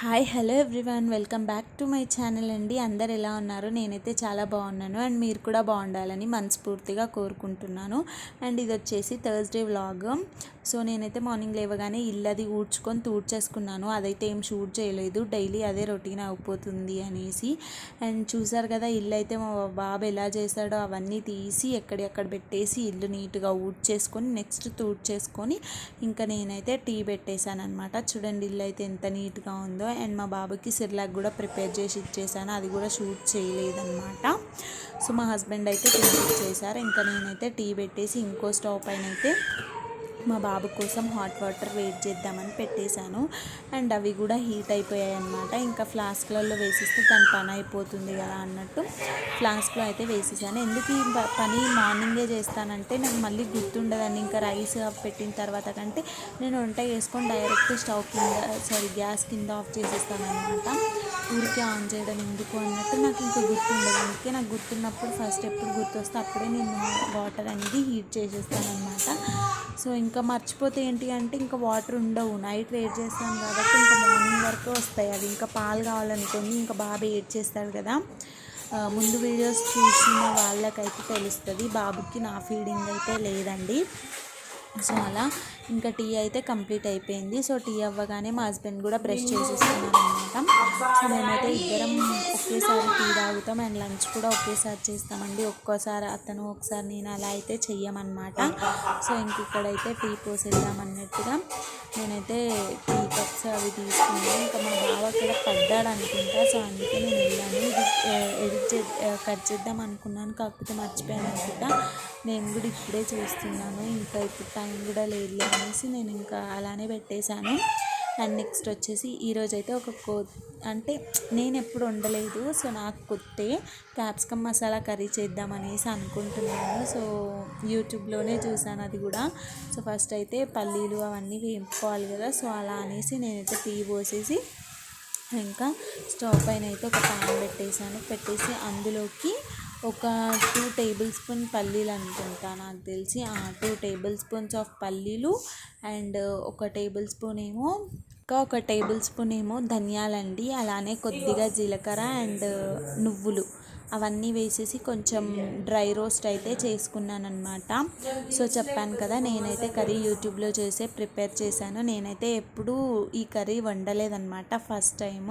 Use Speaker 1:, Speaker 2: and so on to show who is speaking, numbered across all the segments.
Speaker 1: Hi hello everyone, welcome back to my channel అండి. అందరు ఎలా ఉన్నారు? నేనైతే చాలా బాగున్నాను అండ్ మీరు కూడా బాగుండాలని మనస్ఫూర్తిగా కోరుకుంటున్నాను. అండ్ ఇది వచ్చేసి థర్స్డే వ్లాగ్. సో నేనైతే మార్నింగ్ లేవగానే ఇల్లు అది ఊడ్చుకొని తూడ్చేసుకున్నాను. అదైతే ఏం షూట్ చేయలేదు, డైలీ అదే రొటీన్ అయిపోతుంది అనేసి. అండ్ చూసారు కదా, ఇల్లు అయితే మా బాబు ఎలా చేశాడో అవన్నీ తీసి ఎక్కడెక్కడ పెట్టేసి ఇల్లు నీట్గా ఊడ్చేసుకొని నెక్స్ట్ తూడ్చేసుకొని ఇంకా నేనైతే టీ పెట్టేశాను అనమాట. చూడండి ఇల్లు అయితే ఎంత నీట్గా ఉందో. అండ్ మా బాబుకి సిర్లాక్ కూడా ప్రిపేర్ చేసి ఇచ్చేసాను, అది కూడా షూట్ చేయలేదన్నమాట. సో మా హస్బెండ్ అయితే తినిపించేశారు. ఇంకా నేనైతే టీ పెట్టేసి ఇంకో స్టవ్ పైన అయితే మా బాబు కోసం హాట్ వాటర్ వెయిట్ చేద్దామని పెట్టేశాను. అండ్ అవి కూడా హీట్ అయిపోయాయి అన్నమాట. ఇంకా ఫ్లాస్క్లలో వేసిస్తే దాని పని అయిపోతుంది కదా అన్నట్టు ఫ్లాస్క్లో అయితే వేసేసాను. ఎందుకు ఈ పని మార్నింగే చేస్తానంటే నాకు మళ్ళీ గుర్తుండదండి. ఇంకా రైస్ పెట్టిన తర్వాత కంటే నేను వంట చేసుకొని డైరెక్ట్ స్టవ్ కింద గ్యాస్ కింద ఆఫ్ చేసేస్తాను అనమాట. ఊరికే ఆన్ చేయడం ఎందుకు అన్నట్టు నాకు ఇంకా గుర్తుండదు. అందుకే నాకు గుర్తున్నప్పుడు ఫస్ట్ ఎప్పుడు గుర్తొస్తే అప్పుడే నేను వాటర్ అనేది హీట్ చేసేస్తాను అనమాట. సో ఇంకా మర్చిపోతే ఏంటి అంటే ఇంకా వాటర్ ఉండవు. నైట్ వెయిట్ చేస్తాను కాబట్టి ఇంకా మార్నింగ్ వరకు వస్తాయి. అవి ఇంకా పాలు కావాలనుకోండి, ఇంకా బాబు ఏడ్ చేస్తాడు కదా. ముందు వీడియోస్ చూసిన వాళ్ళకైతే తెలుస్తుంది, బాబుకి నా ఫీడింగ్ అయితే లేదండి. సో అలా ఇంకా టీ అయితే కంప్లీట్ అయిపోయింది. సో టీ అవ్వగానే మా హస్బెండ్ కూడా బ్రష్ చేసేస్తున్నాను అనమాట. సో మేమైతే ఇద్దరం ఒకేసారి టీ తాగుతాం అండ్ లంచ్ కూడా ఒకేసారి చేస్తామండి. ఒక్కోసారి అతను ఒకసారి నేను, అలా అయితే చెయ్యమన్నమాట. సో ఇంక ఇక్కడైతే టీ పోసేద్దాం అన్నట్టుగా నేనైతే టీ కప్స్ అవి తీసుకున్నాను. ఇంకా మా బావ అక్కడ పడ్డాడు అనుకుంటా. సో అందుకే నేను వెళ్ళాను. ఇది కట్ చేద్దాం అనుకున్నాను, కాకపోతే మర్చిపోయాను అనుకుంటా. నేను కూడా ఇప్పుడే చూస్తున్నాను, ఇంకా ఇప్పుడు టైం కూడా లేదు అనేసి నేను ఇంకా అలానే పెట్టేశాను. అండ్ నెక్స్ట్ వచ్చేసి ఈరోజు అయితే అంటే నేను ఎప్పుడు వండలేదు. సో నాకు కొత్తే క్యాప్సికమ్ మసాలా కర్రీ చేద్దామనేసి అనుకుంటున్నాను. సో యూట్యూబ్లోనే చూసాను అది కూడా. సో ఫస్ట్ అయితే పల్లీలు అవన్నీ వేపుకోవాలి కదా. సో అలా అనేసి నేనైతే టీ పోసేసి ఇంకా స్టవ్ పైన అయితే ఒక ప్యాన్ పెట్టేసి అందులోకి ఒక 2 టేబుల్ స్పూన్ పల్లీలు అనుకుంటా నాకు తెలిసి, 2 టేబుల్ స్పూన్స్ ఆఫ్ పల్లీలు అండ్ ఒక టేబుల్ స్పూన్ ఏమో ధనియాలండి. అలానే కొద్దిగా జీలకర్ర అండ్ నువ్వులు అవన్నీ వేసేసి కొంచెం డ్రై రోస్ట్ అయితే చేసుకున్నాను అనమాట. సో చెప్పాను కదా, నేనైతే కర్రీ యూట్యూబ్లో ప్రిపేర్ చేశాను. నేనైతే ఎప్పుడూ ఈ కర్రీ వండలేదన్నమాట, ఫస్ట్ టైం.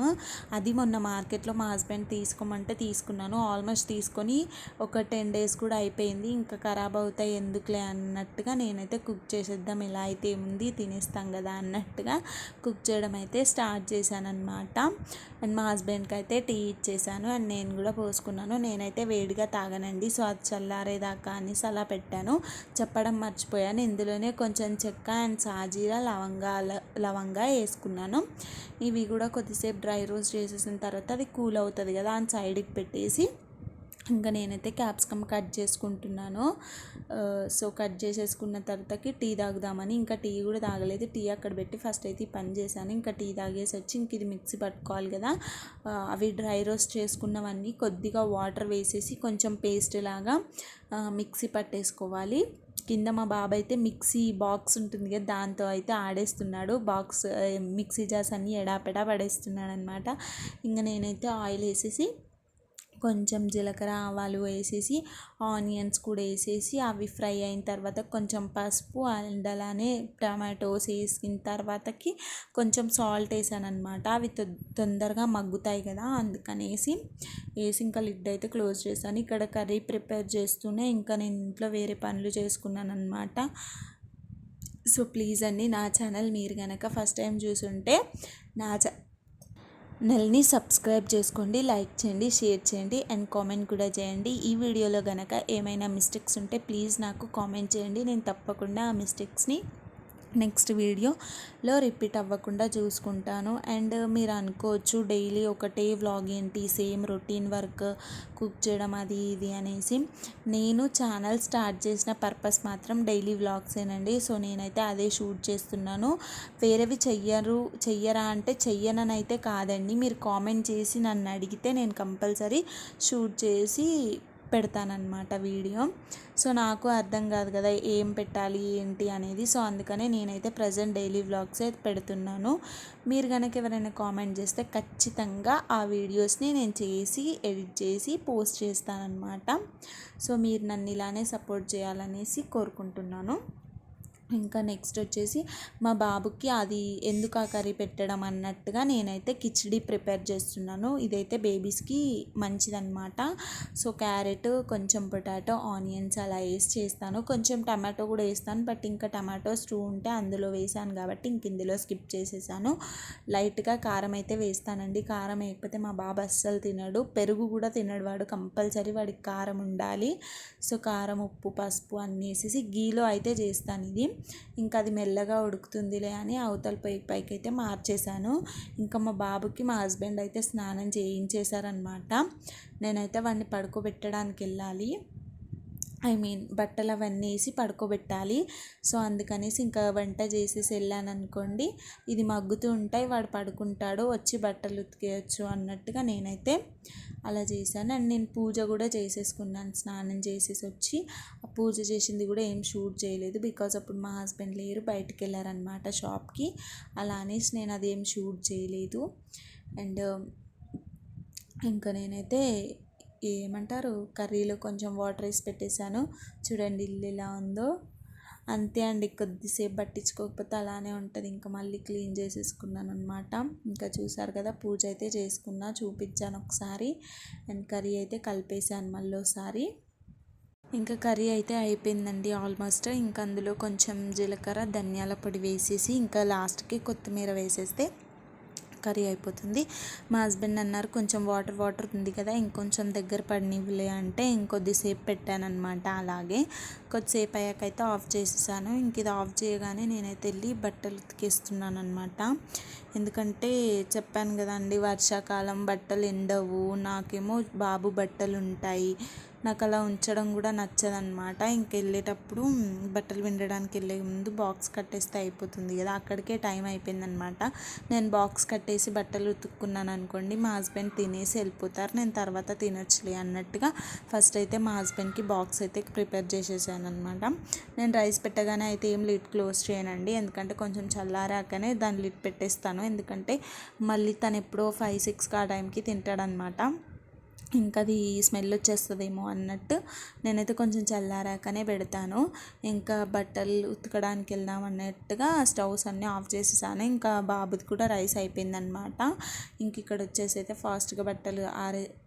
Speaker 1: అది మొన్న మార్కెట్లో మా హస్బెండ్ తీసుకోమంటే తీసుకున్నాను. ఆల్మోస్ట్ తీసుకొని ఒక 10 days కూడా అయిపోయింది. ఇంకా ఖరాబ్ అవుతాయి ఎందుకులే అన్నట్టుగా నేనైతే కుక్ చేసేద్దాం, ఎలా అయితే ఏముంది తినేస్తాం కదా అన్నట్టుగా కుక్ చేయడం అయితే స్టార్ట్ చేశాను అనమాట. అండ్ మా హస్బెండ్కి అయితే టీ ఇచ్చేసాను అండ్ నేను కూడా పోసుకున్నాను. నేనైతే వేడిగా తాగనండి, సో అది చల్లారేదాకా అనేసి అలా పెట్టాను. చెప్పడం మర్చిపోయాను, ఇందులోనే కొంచెం చెక్క అండ్ సాజీరా లవంగా వేసుకున్నాను. ఇవి కూడా కొద్దిసేపు డ్రై రోస్ట్ చేసేసిన తర్వాత అది కూల్ అవుతుంది కదా అని సైడ్కి పెట్టేసి ఇంకా నేనైతే క్యాప్సికమ్ కట్ చేసుకుంటున్నాను. సో కట్ చేసేసుకున్న తర్వాతకి టీ తాగుదామని, ఇంకా టీ కూడా తాగలేదు. టీ అక్కడ పెట్టి ఫస్ట్ అయితే ఈ పని చేశాను. ఇంకా టీ తాగేసి వచ్చి ఇంక ఇది మిక్సీ పట్టుకోవాలి కదా. అవి డ్రై రోస్ట్ చేసుకున్నవన్నీ కొద్దిగా వాటర్ వేసేసి కొంచెం పేస్ట్ లాగా మిక్సీ పట్టేసుకోవాలి. కింద మా బాబు అయితే మిక్సీ బాక్స్ ఉంటుంది కదా, దాంతో అయితే ఆడేస్తున్నాడు. మిక్సీ జార్స్ అన్నీ ఎడాపెడా పడేస్తున్నాడు అనమాట. ఇంకా నేనైతే ఆయిల్ వేసేసి కొంచెం జీలకర్ర ఆవాలు వేసేసి ఆనియన్స్ కూడా వేసేసి అవి ఫ్రై అయిన తర్వాత కొంచెం పసుపు అండ్ అలానే టమాటోస్ వేసిన తర్వాతకి కొంచెం సాల్ట్ వేసాను అనమాట. అవి తొందరగా మగ్గుతాయి కదా అందుకనేసి వేసి ఇంకా లిడ్ అయితే క్లోజ్ చేశాను. ఇక్కడ కర్రీ ప్రిపేర్ చేస్తూనే ఇంకా నేను ఇంట్లో వేరే పనులు చేసుకున్నాను అనమాట. సో ప్లీజ్ అండి, నా ఛానల్ మీరు కనుక ఫస్ట్ టైం చూసుంటే నా ఛానల్ని సబ్స్క్రైబ్ చేసుకోండి, లైక్ చేయండి, షేర్ చేయండి అండ్ కామెంట్ కూడా చేయండి. ఈ వీడియోలో కనుక ఏమైనా మిస్టేక్స్ ఉంటే ప్లీజ్ నాకు కామెంట్ చేయండి. నేను తప్పకుండా ఆ మిస్టేక్స్ని నెక్స్ట్ వీడియోలో రిపీట్ అవ్వకుండా చూసుకుంటాను. అండ్ మీరు అనుకోవచ్చు డైలీ ఒకటే వ్లాగ్ ఏంటి, సేమ్ రొటీన్ వర్క్, కుక్ చేయడం అది ఇది అనేసి. నేను ఛానల్ స్టార్ట్ చేసిన పర్పస్ మాత్రం డైలీ వ్లాగ్సేనండి. సో నేనైతే అదే షూట్ చేస్తున్నాను. వేరేవి చెయ్యరా అంటే చెయ్యననైతే కాదండి. మీరు కామెంట్ చేసి నన్ను అడిగితే నేను కంపల్సరీ షూట్ చేసి పెడతానన్నమాట వీడియో. సో నాకు అర్థం కాదు కదా ఏం పెట్టాలి ఏంటి అనేది. సో అందుకనే నేనైతే ప్రజెంట్ డైలీ వ్లాగ్సే పెడుతున్నాను. మీరు కనుక ఎవరైనా కామెంట్ చేస్తే ఖచ్చితంగా ఆ వీడియోస్ని నేను చేసి ఎడిట్ చేసి పోస్ట్ చేస్తానన్నమాట. సో మీరు నన్ను ఇలానే సపోర్ట్ చేయాలనేసి కోరుకుంటున్నాను. ఇంకా నెక్స్ట్ వచ్చేసి మా బాబుకి అది ఎందుకు ఆ కర్రీ పెట్టడం అన్నట్టుగా నేనైతే కిచిడి ప్రిపేర్ చేస్తున్నాను. ఇదైతే బేబీస్కి మంచిదన్నమాట. సో క్యారెట్, కొంచెం పొటాటో, ఆనియన్స్ అలా వేసి చేస్తాను. కొంచెం టమాటో కూడా వేస్తాను, బట్ ఇంకా టమాటో స్టూ ఉంటే అందులో వేసాను కాబట్టి ఇంక ఇందులో స్కిప్ చేసేసాను. లైట్గా కారం అయితే వేస్తానండి. కారం వేయకపోతే మా బాబు అస్సలు తినడు. పెరుగు కూడా తినడు వాడు, కంపల్సరీ వాడికి కారం ఉండాలి. సో కారం, ఉప్పు, పసుపు అన్నీ వేసేసి గీలో అయితే చేస్తాను ఇది. ఇంకా అది మెల్లగా ఉడుకుతుందిలే అని అవతల పైకి అయితే మార్చేశాను. ఇంకా మా బాబుకి మా హస్బెండ్ అయితే స్నానం చేయించేశారనమాట. నేనైతే వాడిని పడుకోబెట్టడానికి వెళ్ళాలి. బట్టలు అవన్నీ వేసి పడుకోబెట్టాలి. సో అందుకనేసి ఇంకా వంట చేసేసి వెళ్ళాను అనుకోండి, ఇది మగ్గుతూ ఉంటాయి, వాడు పడుకుంటాడు, వచ్చి బట్టలు ఉతికేయచ్చు అన్నట్టుగా నేనైతే అలా చేశాను. అండ్ నేను పూజ కూడా చేసేసుకున్నాను. స్నానం చేసేసి వచ్చి ఆ పూజ చేసింది కూడా ఏం షూట్ చేయలేదు, బికాజ్ అప్పుడు మా హస్బెండ్ లేరు, బయటికి వెళ్ళారనమాట షాప్కి. అలా అనేసి నేను అదేం షూట్ చేయలేదు. అండ్ ఇంకా నేనైతే ఏమంటారు కర్రీలో కొంచెం వాటర్ వేసి పెట్టేశాను. చూడండి ఇల్లు ఎలా ఉందో. అంతే అండి, కొద్దిసేపు పట్టించుకోకపోతే అలానే ఉంటుంది. ఇంకా మళ్ళీ క్లీన్ చేసేసుకున్నాను అనమాట. ఇంకా చూసారు కదా, పూజ అయితే చేసుకున్నా, చూపించాను ఒకసారి. అండ్ కర్రీ అయితే కలిపేసాను మళ్ళీ ఒకసారి. ఇంకా కర్రీ అయితే అయిపోయిందండి ఆల్మోస్ట్. ఇంకా అందులో కొంచెం జీలకర్ర, ధనియాల పొడి వేసేసి ఇంకా లాస్ట్కి కొత్తిమీర వేసేస్తే కర్రీ అయిపోతుంది. మా హస్బెండ్ అన్నారు కొంచెం వాటర్ ఉంది కదా, ఇంకొంచెం దగ్గర పడినివ్వలే అంటే ఇంకొద్దిసేపు పెట్టానమాట. అలాగే కొద్దిసేపు అయ్యాకైతే ఆఫ్ చేసేసాను. ఇంక ఇది ఆఫ్ చేయగానే నేనైతే వెళ్ళి బట్టలు ఉతికేస్తున్నాను అనమాట. ఎందుకంటే చెప్పాను కదండి, వర్షాకాలం బట్టలు ఎండవు, నాకేమో బాబు బట్టలు ఉంటాయి, నాకు అలా ఉంచడం కూడా నచ్చదనమాట. ఇంకెళ్ళేటప్పుడు బట్టలు పిండడానికి వెళ్ళే ముందు బాక్స్ కట్టేస్తే అయిపోతుంది కదా, అక్కడికే టైం అయిపోయిందనమాట. నేను బాక్స్ కట్టేసి బట్టలు ఉతుక్కున్నాను అనుకోండి, మా హస్బెండ్ తినేసి వెళ్ళిపోతారు, నేను తర్వాత తినొచ్చులే అన్నట్టుగా ఫస్ట్ అయితే మా హస్బెండ్కి బాక్స్ అయితే ప్రిపేర్ చేసేసాను అనమాట. నేను రైస్ పెట్టగానే అయితే ఏం లిడ్ క్లోజ్ చేయనండి, ఎందుకంటే కొంచెం చల్లారాకనే దాన్ని లిడ్ పెట్టేస్తాను. ఎందుకంటే మళ్ళీ తను ఎప్పుడో 5-6 ఆ టైంకి తింటాడనమాట. ఇంకా అది స్మెల్ వచ్చేస్తుందేమో అన్నట్టు నేనైతే కొంచెం చల్లారాకనే పెడతాను. ఇంకా బట్టలు ఉతకడానికి వెళ్దాం అన్నట్టుగా స్టవ్స్ అన్నీ ఆఫ్ చేసేసాను. ఇంకా బాబుది కూడా రైస్ అయిపోయిందనమాట. ఇంక ఇక్కడ వచ్చేసి అయితే ఫాస్ట్గా బట్టలు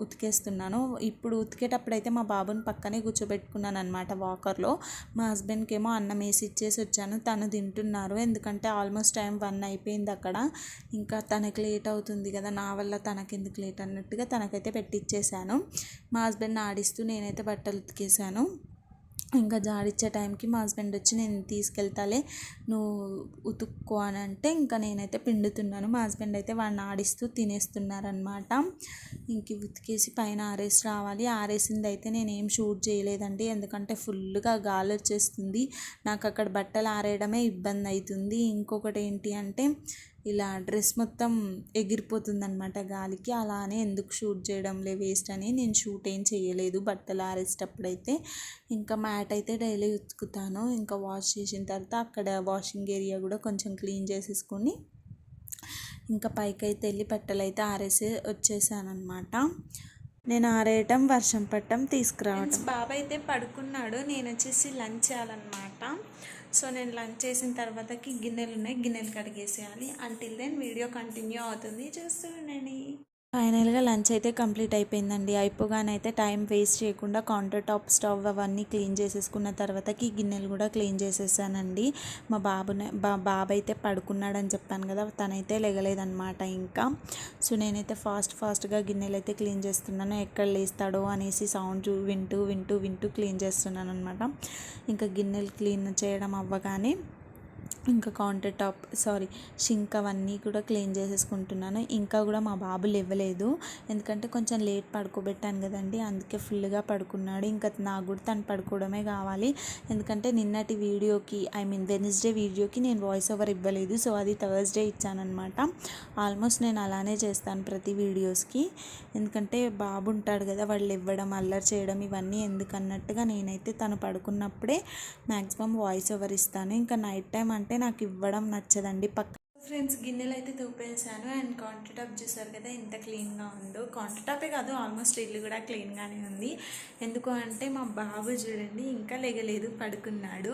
Speaker 1: ఉతికేస్తున్నాను. ఇప్పుడు ఉతికేటప్పుడు అయితే మా బాబుని పక్కనే కూర్చోబెట్టుకున్నాను అనమాట వాకర్లో. మా హస్బెండ్కి ఏమో అన్నం వేసి ఇచ్చేసి వచ్చాను, తను తింటున్నారు. ఎందుకంటే ఆల్మోస్ట్ టైం 1 అయిపోయింది అక్కడ. ఇంకా తనకి లేట్ అవుతుంది కదా, నా వల్ల తనకెందుకు లేట్ అన్నట్టుగా తనకైతే పెట్టిచ్చేసాను. మా హస్బెండ్ ఆడిస్తూ నేనైతే బట్టలు ఉతికేసాను. ఇంకా జాడిచ్చే టైంకి మా హస్బెండ్ వచ్చి నేను తీసుకెళ్తాలే, నువ్వు ఉతుక్కో అని అంటే ఇంకా నేనైతే పిండుతున్నాను. మా హస్బెండ్ అయితే వాడిని ఆడిస్తూ తినేస్తున్నారనమాట. ఇంక ఉతికేసి పైన ఆరేసి రావాలి. ఆరేసింది అయితే నేనేం షూట్ చేయలేదండి, ఎందుకంటే ఫుల్గా గాలి వచ్చేస్తుంది, నాకు అక్కడ బట్టలు ఆరేయడమే ఇబ్బంది అవుతుంది. ఇంకొకటి ఏంటి అంటే ఇలా డ్రెస్ మొత్తం ఎగిరిపోతుంది అనమాట గాలికి. అలానే ఎందుకు షూట్ చేయడంలే వేస్ట్ అని నేను షూట్ ఏం చేయలేదు బట్టలు ఆరేసేటప్పుడు అయితే. ఇంకా మ్యాట్ అయితే డైలీ ఉతుకుతాను. ఇంకా వాష్ చేసిన తర్వాత అక్కడ వాషింగ్ ఏరియా కూడా కొంచెం క్లీన్ చేసేసుకొని ఇంకా పైకి అయితే వెళ్ళి బట్టలు అయితే ఆరేసి వచ్చేసాను అనమాట. నేను ఆరేయటం, వర్షం పట్టడం, తీసుకురావడం. బాబాయ్ అయితే పడుకున్నాడు, నేను వచ్చేసి లంచ్ చేయాలన్నమాట. సో నేను లంచ్ చేసిన తర్వాతకి గిన్నెలు ఉన్నాయి, గిన్నెలు కడిగేసేయాలి. అంటిల్ దెన్ వీడియో కంటిన్యూ అవుతుంది, చూస్తూ ఉండండి. ఫైనల్గా లంచ్ అయితే కంప్లీట్ అయిపోయిందండి. అయిపోగానైతే టైం వేస్ట్ చేయకుండా కౌంటర్ టాప్, స్టవ్ అవన్నీ క్లీన్ చేసేసుకున్న తర్వాతకి గిన్నెలు కూడా క్లీన్ చేసేసానండి. మా బాబు అయితే పడుకున్నాడని చెప్పాను కదా, తనైతే లెగలేదనమాట ఇంకా. సో నేనైతే ఫాస్ట్గా గిన్నెలు అయితే క్లీన్ చేస్తున్నాను, ఎక్కడ లేస్తాడో అనేసి సౌండ్ వింటూ క్లీన్ చేస్తున్నాను అనమాట. ఇంకా గిన్నెలు క్లీన్ చేయడం అవ్వగానే ఇంకా కౌంటర్ టాప్ షింక్ అవన్నీ కూడా క్లీన్ చేసేసుకుంటున్నాను. ఇంకా కూడా మా బాబు లేవలేదు, ఎందుకంటే కొంచెం లేట్ పడుకోబెట్టాను కదండి, అందుకే ఫుల్గా పడుకున్నాడు. ఇంకా నాకు కూడా తను పడుకోవడమే కావాలి, ఎందుకంటే నిన్నటి వీడియోకి వెన్స్డే వీడియోకి నేను వాయిస్ ఓవర్ ఇవ్వలేదు. సో అది థర్స్డే ఇచ్చానమాట. ఆల్మోస్ట్ నేను అలానే చేస్తాను ప్రతి వీడియోస్కి, ఎందుకంటే బాబు ఉంటాడు కదా, వాళ్ళు ఇవ్వడం అల్లరి చేయడం ఇవన్నీ ఎందుకన్నట్టుగా నేనైతే తను పడుకున్నప్పుడే మ్యాక్సిమం వాయిస్ ఓవర్ ఇస్తాను. ఇంకా నైట్ టైం అంటే నాకు ఇవ్వడం నచ్చదండి. ఫ్రెండ్స్, గిన్నెలు అయితే తోపేసాను. అండ్ కౌంటర్ టాప్ చూసారు కదా ఎంత క్లీన్గా ఉందో. కౌంటర్ టాపే కాదు, ఆల్మోస్ట్ ఇల్లు కూడా క్లీన్గానే ఉంది. ఎందుకు అంటే మా బాబు చూడండి ఇంకా లేగలేదు, పడుకున్నాడు.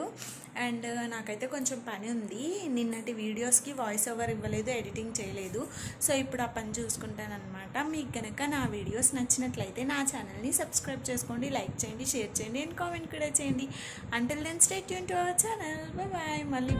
Speaker 1: అండ్ నాకైతే కొంచెం పని ఉంది, నిన్నటి వీడియోస్కి వాయిస్ ఓవర్ ఇవ్వలేదు, ఎడిటింగ్ చేయలేదు. సో ఇప్పుడు ఆ పని చూసుకుంటానమాట. మీకు కనుక నా వీడియోస్ నచ్చినట్లయితే నా ఛానల్ని సబ్స్క్రైబ్ చేసుకోండి, లైక్ చేయండి, షేర్ చేయండి అండ్ కామెంట్ కూడా చేయండి. Until then stay tune to our channel. Bye. మళ్ళీ